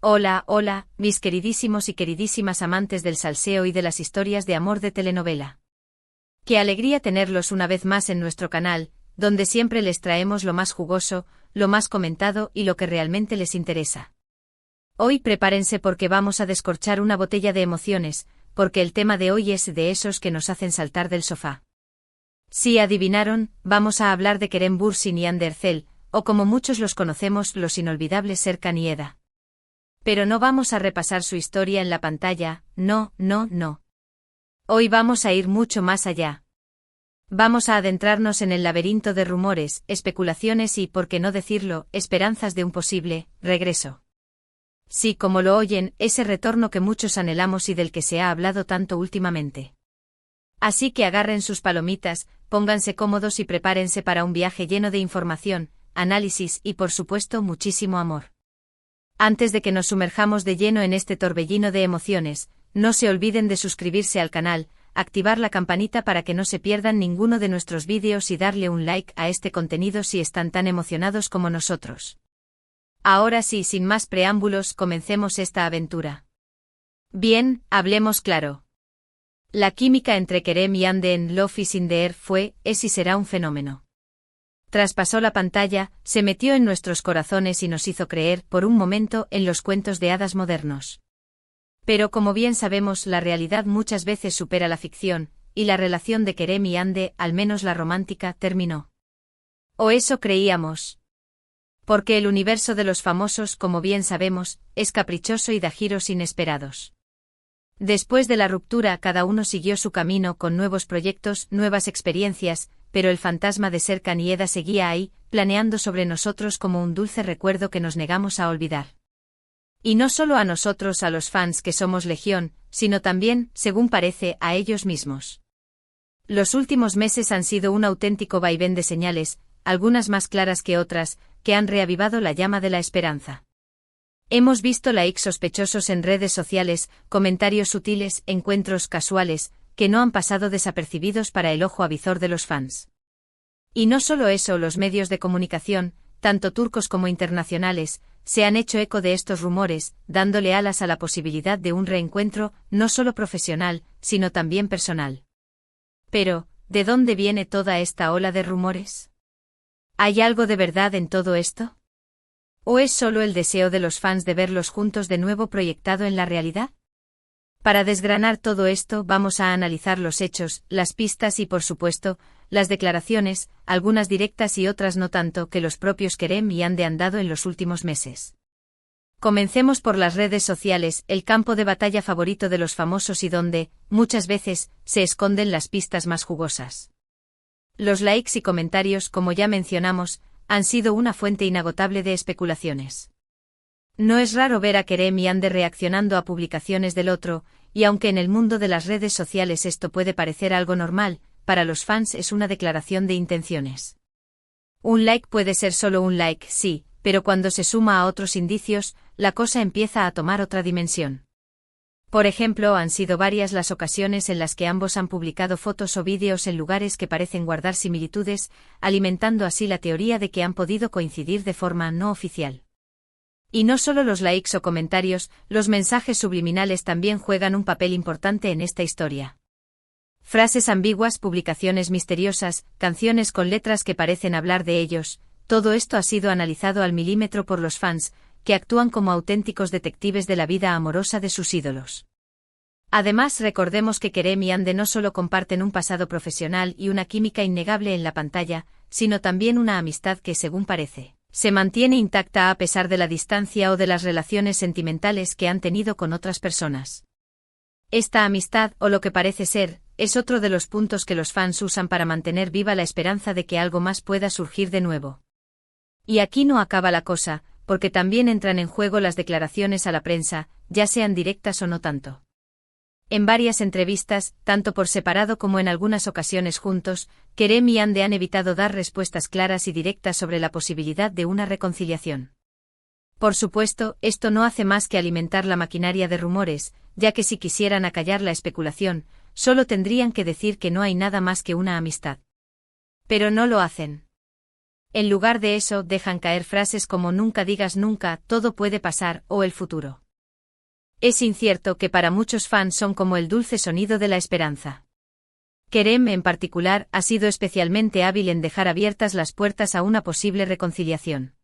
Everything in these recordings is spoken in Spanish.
Hola, hola, mis queridísimos y queridísimas amantes del salseo y de las historias de amor de telenovela. Qué alegría tenerlos una vez más en nuestro canal, donde siempre les traemos lo más jugoso, lo más comentado y lo que realmente les interesa. Hoy prepárense porque vamos a descorchar una botella de emociones, porque el tema de hoy es de esos que nos hacen saltar del sofá. Si adivinaron, vamos a hablar de Kerem Bürsin y Hande Erçel, o como muchos los conocemos, los inolvidables Serkan y Eda. Pero no vamos a repasar su historia en la pantalla, no. Hoy vamos a ir mucho más allá. Vamos a adentrarnos en el laberinto de rumores, especulaciones y, por qué no decirlo, esperanzas de un posible regreso. Sí, como lo oyen, ese retorno que muchos anhelamos y del que se ha hablado tanto últimamente. Así que agarren sus palomitas, pónganse cómodos y prepárense para un viaje lleno de información, análisis y, por supuesto, muchísimo amor. Antes de que nos sumerjamos de lleno en este torbellino de emociones, no se olviden de suscribirse al canal, activar la campanita para que no se pierdan ninguno de nuestros vídeos y darle un like a este contenido si están tan emocionados como nosotros. Ahora sí, sin más preámbulos, comencemos esta aventura. Bien, hablemos claro. La química entre Kerem y Hande en Love is in the Air es y será un fenómeno. Traspasó la pantalla, se metió en nuestros corazones y nos hizo creer, por un momento, en los cuentos de hadas modernos. Pero como bien sabemos, la realidad muchas veces supera la ficción, y la relación de Kerem y Hande, al menos la romántica, terminó. O eso creíamos. Porque el universo de los famosos, como bien sabemos, es caprichoso y da giros inesperados. Después de la ruptura, cada uno siguió su camino con nuevos proyectos, nuevas experiencias, pero el fantasma de Serkan y Eda seguía ahí, planeando sobre nosotros como un dulce recuerdo que nos negamos a olvidar. Y no solo a nosotros, a los fans que somos legión, sino también, según parece, a ellos mismos. Los últimos meses han sido un auténtico vaivén de señales, algunas más claras que otras, que han reavivado la llama de la esperanza. Hemos visto likes sospechosos en redes sociales, comentarios sutiles, encuentros casuales, que no han pasado desapercibidos para el ojo avizor de los fans. Y no solo eso, los medios de comunicación, tanto turcos como internacionales, se han hecho eco de estos rumores, dándole alas a la posibilidad de un reencuentro, no solo profesional, sino también personal. Pero, ¿de dónde viene toda esta ola de rumores? ¿Hay algo de verdad en todo esto? ¿O es solo el deseo de los fans de verlos juntos de nuevo proyectado en la realidad? Para desgranar todo esto, vamos a analizar los hechos, las pistas y, por supuesto, las declaraciones, algunas directas y otras no tanto, que los propios Kerem y Hande han dado en los últimos meses. Comencemos por las redes sociales, el campo de batalla favorito de los famosos y donde, muchas veces, se esconden las pistas más jugosas. Los likes y comentarios, como ya mencionamos, han sido una fuente inagotable de especulaciones. No es raro ver a Kerem y Hande reaccionando a publicaciones del otro, y aunque en el mundo de las redes sociales esto puede parecer algo normal, para los fans es una declaración de intenciones. Un like puede ser solo un like, sí, pero cuando se suma a otros indicios, la cosa empieza a tomar otra dimensión. Por ejemplo, han sido varias las ocasiones en las que ambos han publicado fotos o vídeos en lugares que parecen guardar similitudes, alimentando así la teoría de que han podido coincidir de forma no oficial. Y no solo los likes o comentarios, los mensajes subliminales también juegan un papel importante en esta historia. Frases ambiguas, publicaciones misteriosas, canciones con letras que parecen hablar de ellos, todo esto ha sido analizado al milímetro por los fans, que actúan como auténticos detectives de la vida amorosa de sus ídolos. Además, recordemos que Kerem y Hande no solo comparten un pasado profesional y una química innegable en la pantalla, sino también una amistad que, según parece, se mantiene intacta a pesar de la distancia o de las relaciones sentimentales que han tenido con otras personas. Esta amistad, o lo que parece ser, es otro de los puntos que los fans usan para mantener viva la esperanza de que algo más pueda surgir de nuevo. Y aquí no acaba la cosa, porque también entran en juego las declaraciones a la prensa, ya sean directas o no tanto. En varias entrevistas, tanto por separado como en algunas ocasiones juntos, Kerem y Hande han evitado dar respuestas claras y directas sobre la posibilidad de una reconciliación. Por supuesto, esto no hace más que alimentar la maquinaria de rumores, ya que si quisieran acallar la especulación, solo tendrían que decir que no hay nada más que una amistad. Pero no lo hacen. En lugar de eso, dejan caer frases como nunca digas nunca, todo puede pasar, o el futuro. Es incierto que para muchos fans son como el dulce sonido de la esperanza. Kerem, en particular, ha sido especialmente hábil en dejar abiertas las puertas a una posible reconciliación.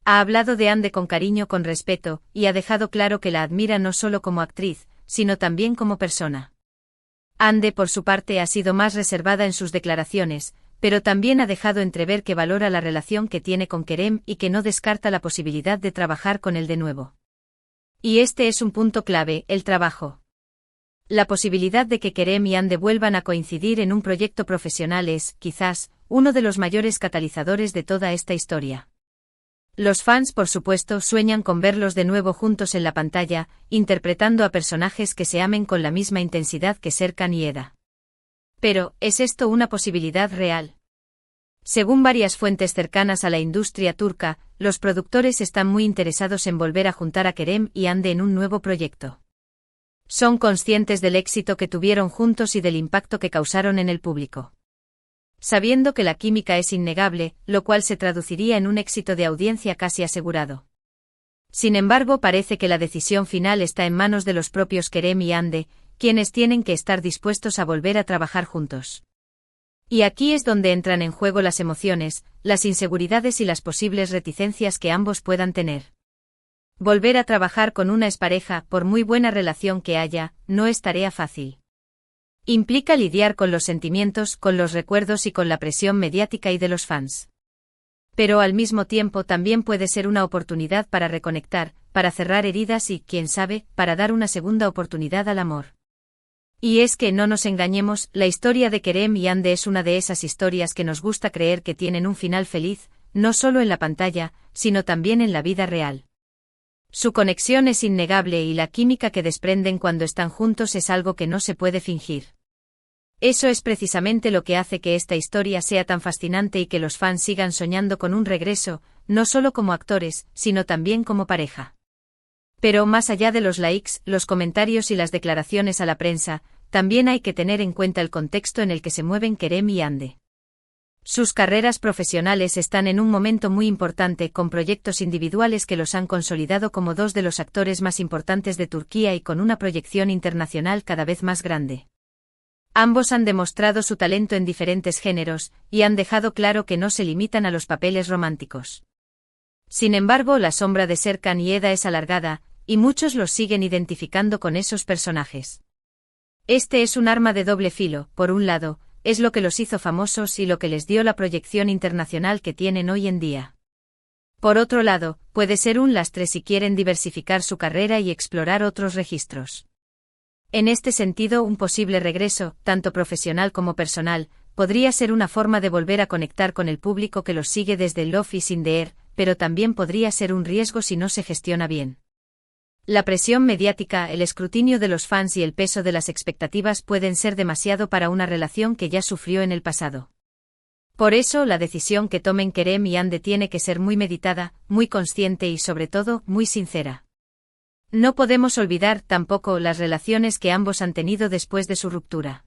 Ha hablado de Hande con cariño, con respeto, y ha dejado claro que la admira no solo como actriz, sino también como persona. Hande, por su parte, ha sido más reservada en sus declaraciones, pero también ha dejado entrever que valora la relación que tiene con Kerem y que no descarta la posibilidad de trabajar con él de nuevo. Y este es un punto clave, el trabajo. La posibilidad de que Kerem y Hande vuelvan a coincidir en un proyecto profesional es, quizás, uno de los mayores catalizadores de toda esta historia. Los fans, por supuesto, sueñan con verlos de nuevo juntos en la pantalla, interpretando a personajes que se amen con la misma intensidad que Serkan y Eda. Pero, ¿es esto una posibilidad real? Según varias fuentes cercanas a la industria turca, los productores están muy interesados en volver a juntar a Kerem y Hande en un nuevo proyecto. Son conscientes del éxito que tuvieron juntos y del impacto que causaron en el público. Sabiendo que la química es innegable, lo cual se traduciría en un éxito de audiencia casi asegurado. Sin embargo, parece que la decisión final está en manos de los propios Kerem y Hande, quienes tienen que estar dispuestos a volver a trabajar juntos. Y aquí es donde entran en juego las emociones, las inseguridades y las posibles reticencias que ambos puedan tener. Volver a trabajar con una expareja, por muy buena relación que haya, no es tarea fácil. Implica lidiar con los sentimientos, con los recuerdos y con la presión mediática y de los fans. Pero al mismo tiempo también puede ser una oportunidad para reconectar, para cerrar heridas y, quién sabe, para dar una segunda oportunidad al amor. Y es que no nos engañemos, la historia de Kerem y Hande es una de esas historias que nos gusta creer que tienen un final feliz, no solo en la pantalla, sino también en la vida real. Su conexión es innegable y la química que desprenden cuando están juntos es algo que no se puede fingir. Eso es precisamente lo que hace que esta historia sea tan fascinante y que los fans sigan soñando con un regreso, no solo como actores, sino también como pareja. Pero más allá de los likes, los comentarios y las declaraciones a la prensa, también hay que tener en cuenta el contexto en el que se mueven Kerem y Hande. Sus carreras profesionales están en un momento muy importante, con proyectos individuales que los han consolidado como dos de los actores más importantes de Turquía y con una proyección internacional cada vez más grande. Ambos han demostrado su talento en diferentes géneros, y han dejado claro que no se limitan a los papeles románticos. Sin embargo, la sombra de Serkan y Eda es alargada, y muchos los siguen identificando con esos personajes. Este es un arma de doble filo, por un lado, es lo que los hizo famosos y lo que les dio la proyección internacional que tienen hoy en día. Por otro lado, puede ser un lastre si quieren diversificar su carrera y explorar otros registros. En este sentido, un posible regreso, tanto profesional como personal, podría ser una forma de volver a conectar con el público que los sigue desde Love is in the Air, pero también podría ser un riesgo si no se gestiona bien. La presión mediática, el escrutinio de los fans y el peso de las expectativas pueden ser demasiado para una relación que ya sufrió en el pasado. Por eso, la decisión que tomen Kerem y Hande tiene que ser muy meditada, muy consciente y sobre todo, muy sincera. No podemos olvidar tampoco las relaciones que ambos han tenido después de su ruptura.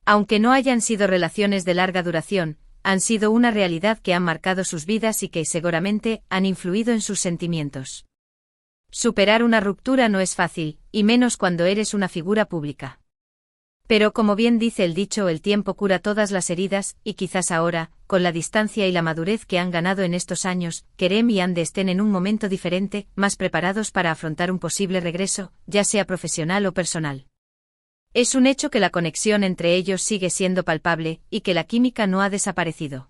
Aunque no hayan sido relaciones de larga duración, han sido una realidad que han marcado sus vidas y que seguramente han influido en sus sentimientos. Superar una ruptura no es fácil, y menos cuando eres una figura pública. Pero como bien dice el dicho, el tiempo cura todas las heridas, y quizás ahora, con la distancia y la madurez que han ganado en estos años, Kerem y Hande estén en un momento diferente, más preparados para afrontar un posible regreso, ya sea profesional o personal. Es un hecho que la conexión entre ellos sigue siendo palpable, y que la química no ha desaparecido.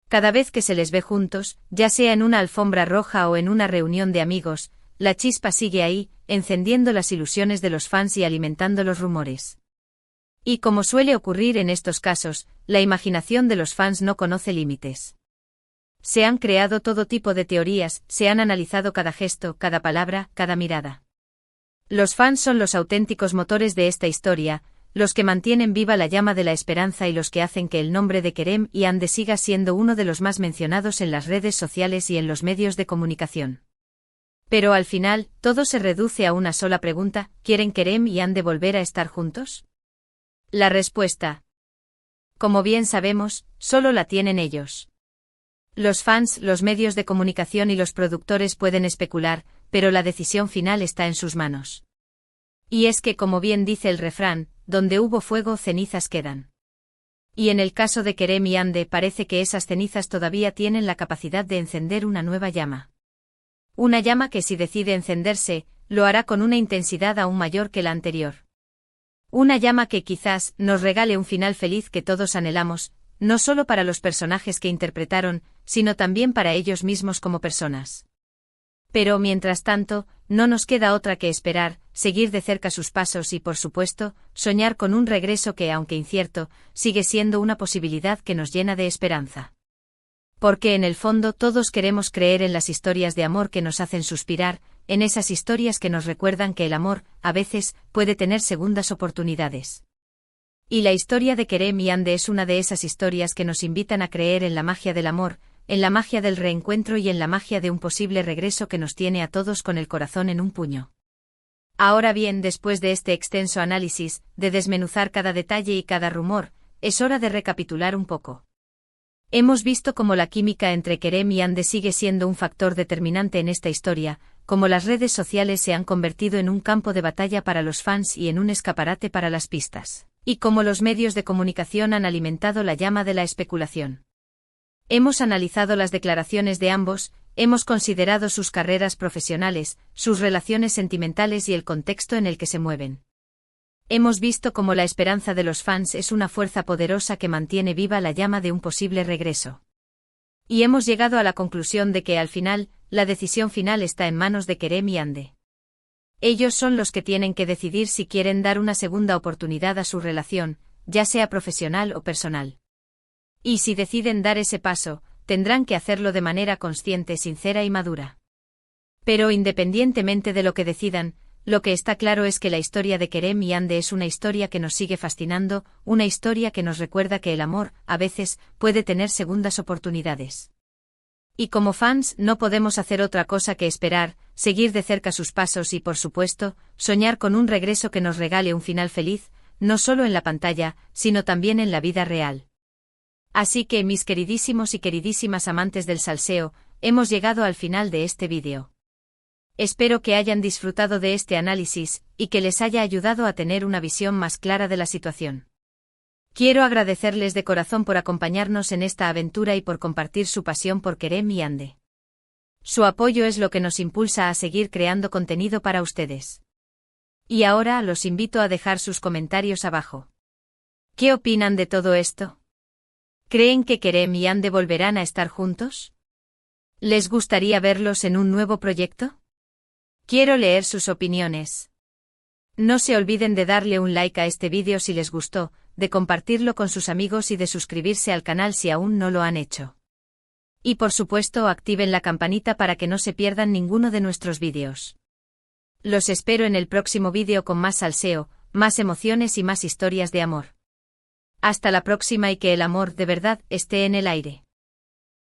Cada vez que se les ve juntos, ya sea en una alfombra roja o en una reunión de amigos, la chispa sigue ahí, encendiendo las ilusiones de los fans y alimentando los rumores. Y como suele ocurrir en estos casos, la imaginación de los fans no conoce límites. Se han creado todo tipo de teorías, se han analizado cada gesto, cada palabra, cada mirada. Los fans son los auténticos motores de esta historia, los que mantienen viva la llama de la esperanza y los que hacen que el nombre de Kerem y Hande siga siendo uno de los más mencionados en las redes sociales y en los medios de comunicación. Pero al final, todo se reduce a una sola pregunta: ¿quieren Kerem y Hande volver a estar juntos? La respuesta, como bien sabemos, solo la tienen ellos. Los fans, los medios de comunicación y los productores pueden especular, pero la decisión final está en sus manos. Y es que, como bien dice el refrán, donde hubo fuego, cenizas quedan. Y en el caso de Kerem y Hande parece que esas cenizas todavía tienen la capacidad de encender una nueva llama. Una llama que, si decide encenderse, lo hará con una intensidad aún mayor que la anterior. Una llama que quizás nos regale un final feliz que todos anhelamos, no solo para los personajes que interpretaron, sino también para ellos mismos como personas. Pero, mientras tanto, no nos queda otra que esperar, seguir de cerca sus pasos y, por supuesto, soñar con un regreso que, aunque incierto, sigue siendo una posibilidad que nos llena de esperanza. Porque en el fondo todos queremos creer en las historias de amor que nos hacen suspirar, en esas historias que nos recuerdan que el amor, a veces, puede tener segundas oportunidades. Y la historia de Kerem y Hande es una de esas historias que nos invitan a creer en la magia del amor, en la magia del reencuentro y en la magia de un posible regreso que nos tiene a todos con el corazón en un puño. Ahora bien, después de este extenso análisis, de desmenuzar cada detalle y cada rumor, es hora de recapitular un poco. Hemos visto cómo la química entre Kerem y Hande sigue siendo un factor determinante en esta historia, cómo las redes sociales se han convertido en un campo de batalla para los fans y en un escaparate para las pistas, y cómo los medios de comunicación han alimentado la llama de la especulación. Hemos analizado las declaraciones de ambos, hemos considerado sus carreras profesionales, sus relaciones sentimentales y el contexto en el que se mueven. Hemos visto cómo la esperanza de los fans es una fuerza poderosa que mantiene viva la llama de un posible regreso. Y hemos llegado a la conclusión de que, al final, la decisión final está en manos de Kerem y Hande. Ellos son los que tienen que decidir si quieren dar una segunda oportunidad a su relación, ya sea profesional o personal. Y si deciden dar ese paso, tendrán que hacerlo de manera consciente, sincera y madura. Pero independientemente de lo que decidan, lo que está claro es que la historia de Kerem y Hande es una historia que nos sigue fascinando, una historia que nos recuerda que el amor, a veces, puede tener segundas oportunidades. Y como fans no podemos hacer otra cosa que esperar, seguir de cerca sus pasos y, por supuesto, soñar con un regreso que nos regale un final feliz, no solo en la pantalla, sino también en la vida real. Así que, mis queridísimos y queridísimas amantes del salseo, hemos llegado al final de este vídeo. Espero que hayan disfrutado de este análisis, y que les haya ayudado a tener una visión más clara de la situación. Quiero agradecerles de corazón por acompañarnos en esta aventura y por compartir su pasión por Kerem y Hande. Su apoyo es lo que nos impulsa a seguir creando contenido para ustedes. Y ahora los invito a dejar sus comentarios abajo. ¿Qué opinan de todo esto? ¿Creen que Kerem y Hande volverán a estar juntos? ¿Les gustaría verlos en un nuevo proyecto? Quiero leer sus opiniones. No se olviden de darle un like a este vídeo si les gustó, de compartirlo con sus amigos y de suscribirse al canal si aún no lo han hecho. Y por supuesto activen la campanita para que no se pierdan ninguno de nuestros vídeos. Los espero en el próximo vídeo con más salseo, más emociones y más historias de amor. Hasta la próxima y que el amor de verdad esté en el aire.